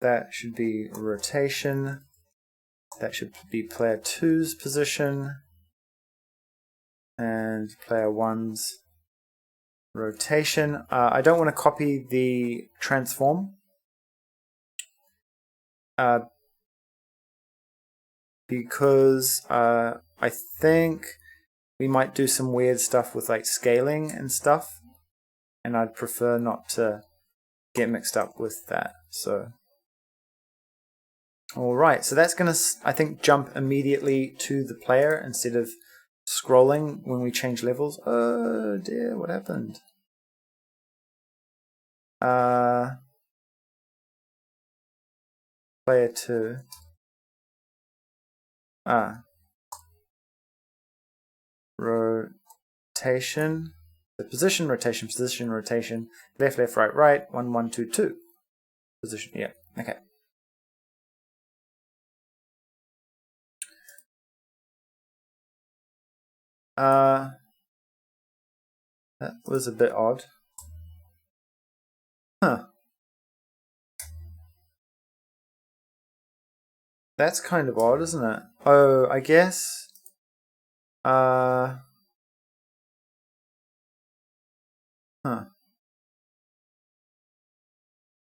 that should be rotation. That should be player 2's position. And player 1's rotation. I don't want to copy the transform. Because I think we might do some weird stuff with like scaling and stuff. And I'd prefer not to get mixed up with that. So, alright, so that's going to, I think, jump immediately to the player instead of scrolling when we change levels. Oh dear, what happened? Player 2. Rotation. The position, rotation, position, rotation. Left, left, right, right. 1, 1, 2, 2. Position, yeah, okay. That was a bit odd. Huh. That's kind of odd, isn't it? Oh, I guess. Huh.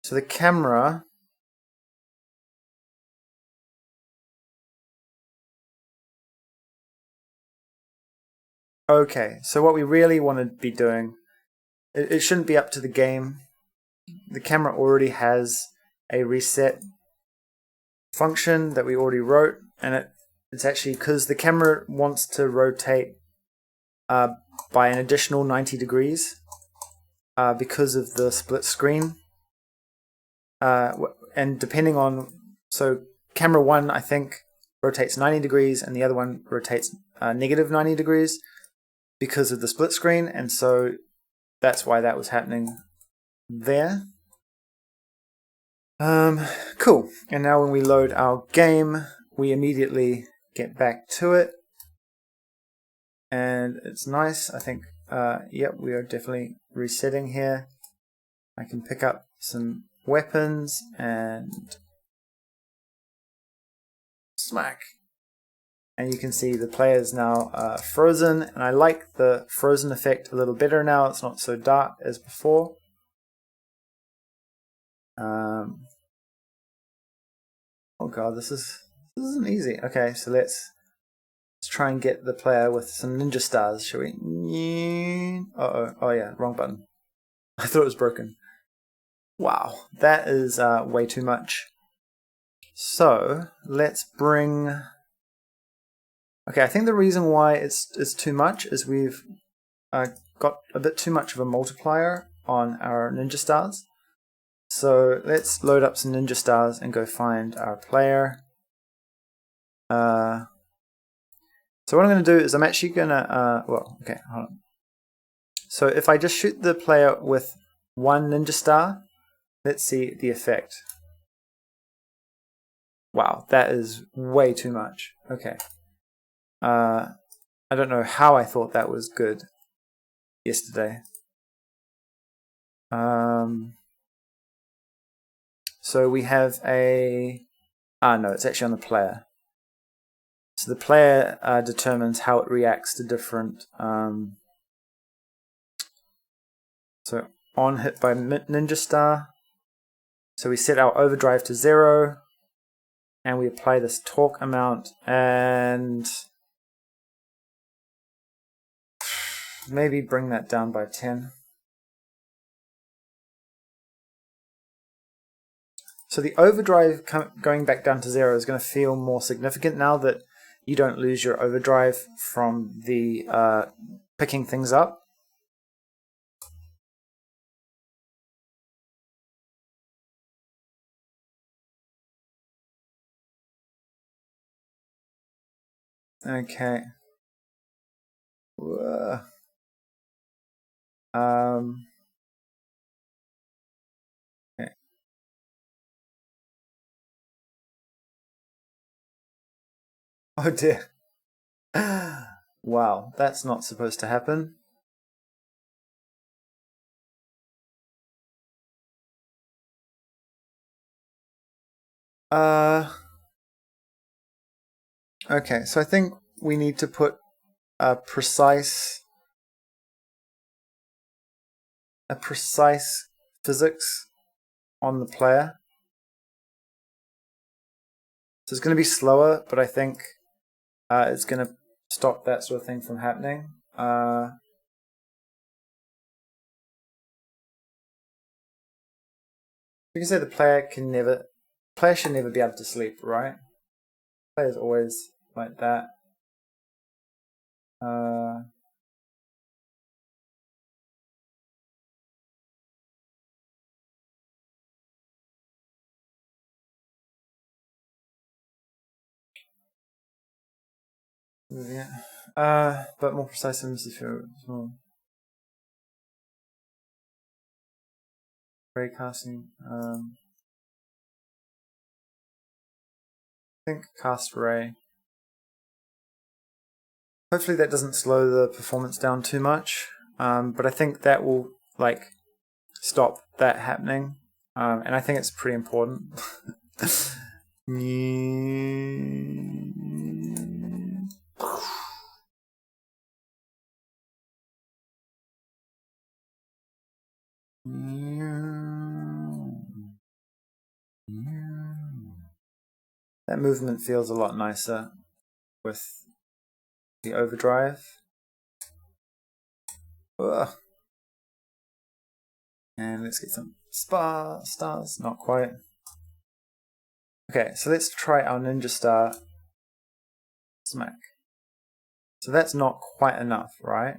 So the camera. Okay, so what we really want to be doing, it shouldn't be up to the game. The camera already has a reset function that we already wrote, and it's actually because the camera wants to rotate by an additional 90 degrees because of the split screen. And depending on, so camera 1 I think rotates 90 degrees and the other one rotates negative 90 degrees because of the split screen, and so that's why that was happening there. Cool. And now when we load our game, we immediately get back to it. And it's nice. I think, yep, we are definitely resetting here. I can pick up some weapons and smack. And you can see the player is now frozen. And I like the frozen effect a little better now. It's not so dark as before. Oh god, this isn't easy. Okay, so let's try and get the player with some ninja stars, shall we? Oh yeah, wrong button. I thought it was broken. Wow, that is way too much. So let's bring. Okay, I think the reason why it's too much is we've got a bit too much of a multiplier on our ninja stars. So let's load up some ninja stars and go find our player. So what I'm going to do is I'm actually going to, well, okay, hold on. So if I just shoot the player with one ninja star, let's see the effect. Wow, that is way too much. Okay. I don't know how I thought that was good yesterday. So we have a... no, it's actually on the player. So the player determines how it reacts to different... so on hit by ninja star. So we set our overdrive to 0. And we apply this torque amount. And... maybe bring that down by 10. So the overdrive going back down to 0 is going to feel more significant now that you don't lose your overdrive from the picking things up. Okay. Okay. Oh dear. Wow, that's not supposed to happen. Okay, so I think we need to put a precise physics on the player. So it's going to be slower, but I think it's going to stop that sort of thing from happening. You can say the player should never be able to sleep, right? Player's always like that. Yeah. But more precise in this raycasting. I think cast ray. Hopefully that doesn't slow the performance down too much. But I think that will stop that happening. And I think it's pretty important. That movement feels a lot nicer with the overdrive. Ugh. And let's get some stars. Not quite. Okay, so let's try our ninja star smack. So that's not quite enough, right?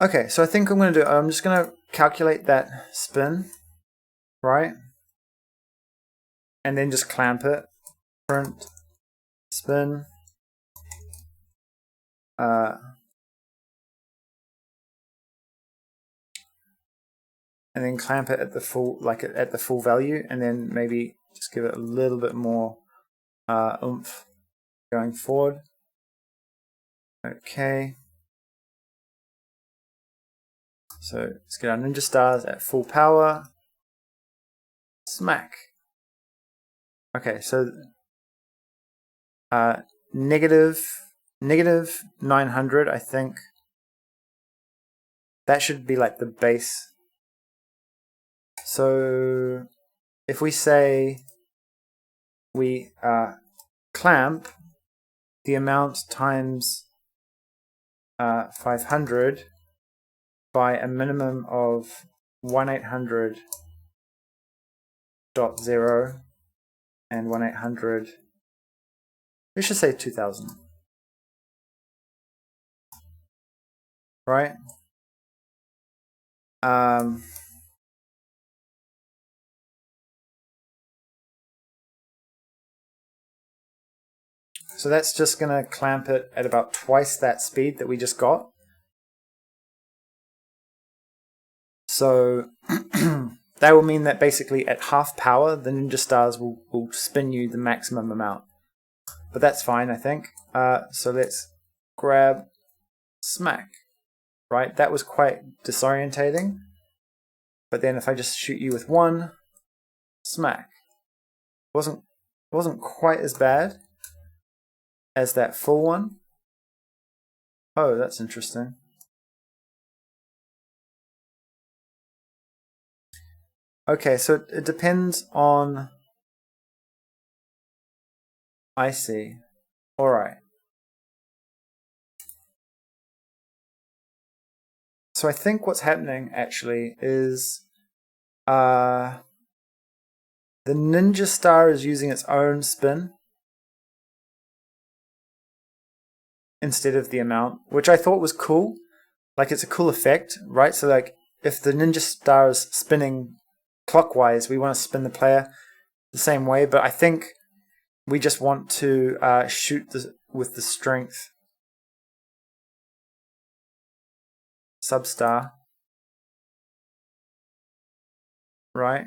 Okay, so I think I'm just going to calculate that spin, right? And then just clamp it. Print, spin, and then clamp it at the full, at the full value, and then maybe just give it a little bit more oomph going forward. Okay. So let's get our ninja stars at full power. Smack. Okay, so negative 900, I think. That should be like the base. So if we say we clamp the amount times 500 by a minimum of 1-800.0 and 1-800, we should say 2000, right? So that's just going to clamp it at about twice that speed that we just got. So that will mean that basically at half power, the ninja stars will spin you the maximum amount. But that's fine, I think. So let's grab smack. Right, that was quite disorientating. But then if I just shoot you with one, smack. Wasn't quite as bad as that full one. Oh, that's interesting. Okay, so it depends on... I see. Alright. So I think what's happening actually is the ninja star is using its own spin instead of the amount, which I thought was cool. Like, it's a cool effect, right? So like, if the ninja star is spinning clockwise, we want to spin the player the same way, but I think we just want to shoot with the strength substar, right?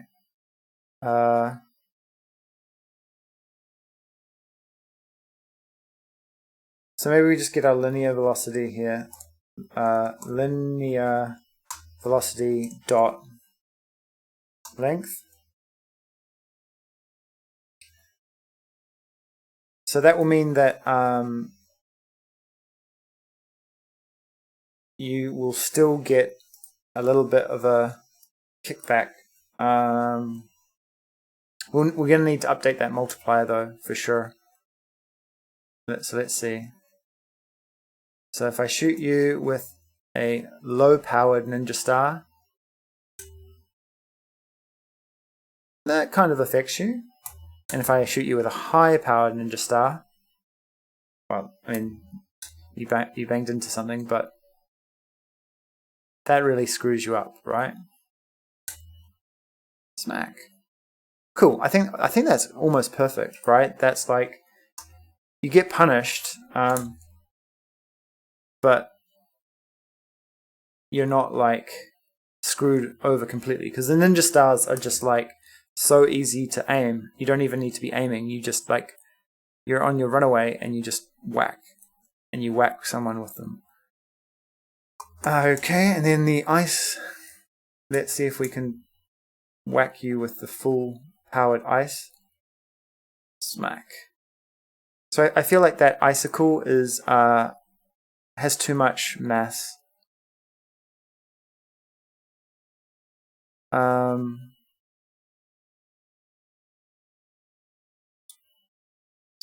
So maybe we just get our linear velocity here. Linear velocity dot length. So that will mean that you will still get a little bit of a kickback. We're going to need to update that multiplier though, for sure. So let's see. So if I shoot you with a low-powered ninja star, that kind of affects you. And if I shoot you with a high-powered ninja star, well, I mean, you banged into something, but that really screws you up, right? Smack. Cool. I think that's almost perfect, right? That's like you get punished, but you're not like screwed over completely, because the ninja stars are just like so easy to aim. You don't even need to be aiming. You just like you're on your runaway and you just whack, and you whack someone with them. Okay, and then the ice. Let's see if we can whack you with the full powered ice. Smack. So I feel like that icicle is has too much mass. So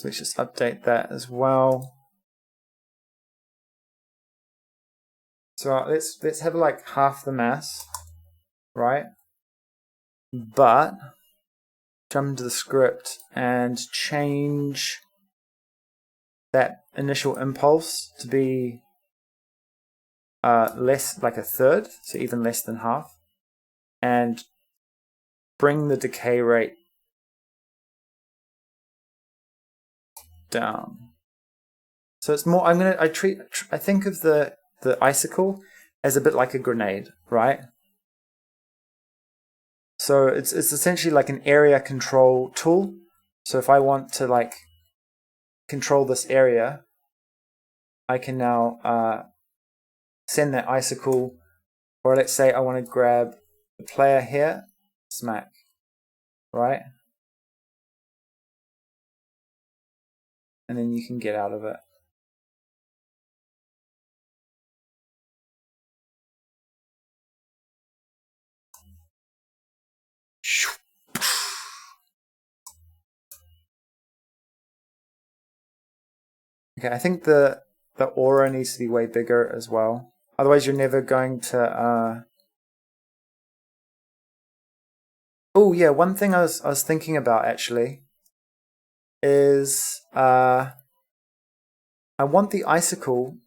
let's just update that as well. So let's have like half the mass, right? But jump into the script and change that initial impulse to be less, like a third, so even less than half, and bring the decay rate down. So it's more. I think of the icicle as a bit like a grenade, right? So it's essentially like an area control tool. So if I want to like control this area, I can now send that icicle, or let's say I want to grab the player here, smack, right? And then you can get out of it. Okay, I think the aura needs to be way bigger as well. Otherwise, you're never going to. Oh yeah, one thing I was thinking about actually is I want the icicle.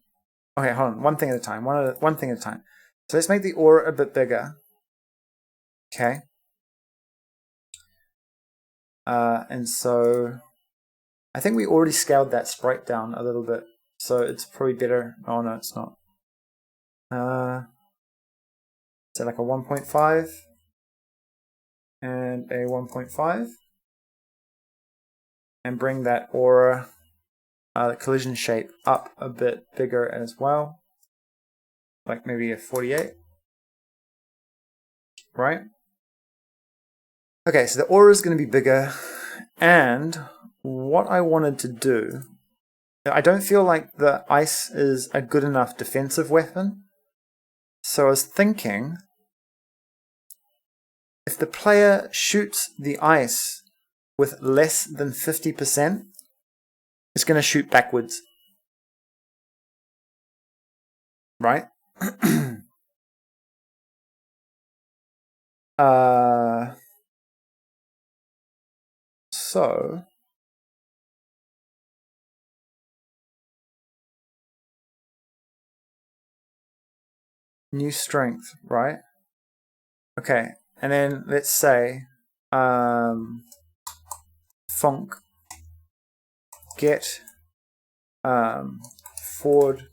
Okay, hold on. One thing at a time. One thing at a time. So let's make the aura a bit bigger. Okay. And so I think we already scaled that sprite down a little bit, so it's probably better. Oh no, it's not. So like a 1.5 and a 1.5, and bring that aura collision shape up a bit bigger as well, like maybe a 48, right? Okay, so the aura is going to be bigger, and what I wanted to do, I don't feel like the ice is a good enough defensive weapon, so I was thinking if the player shoots the ice with less than 50%, it's going to shoot backwards, right? So new strength, right? Okay, and then let's say func get forward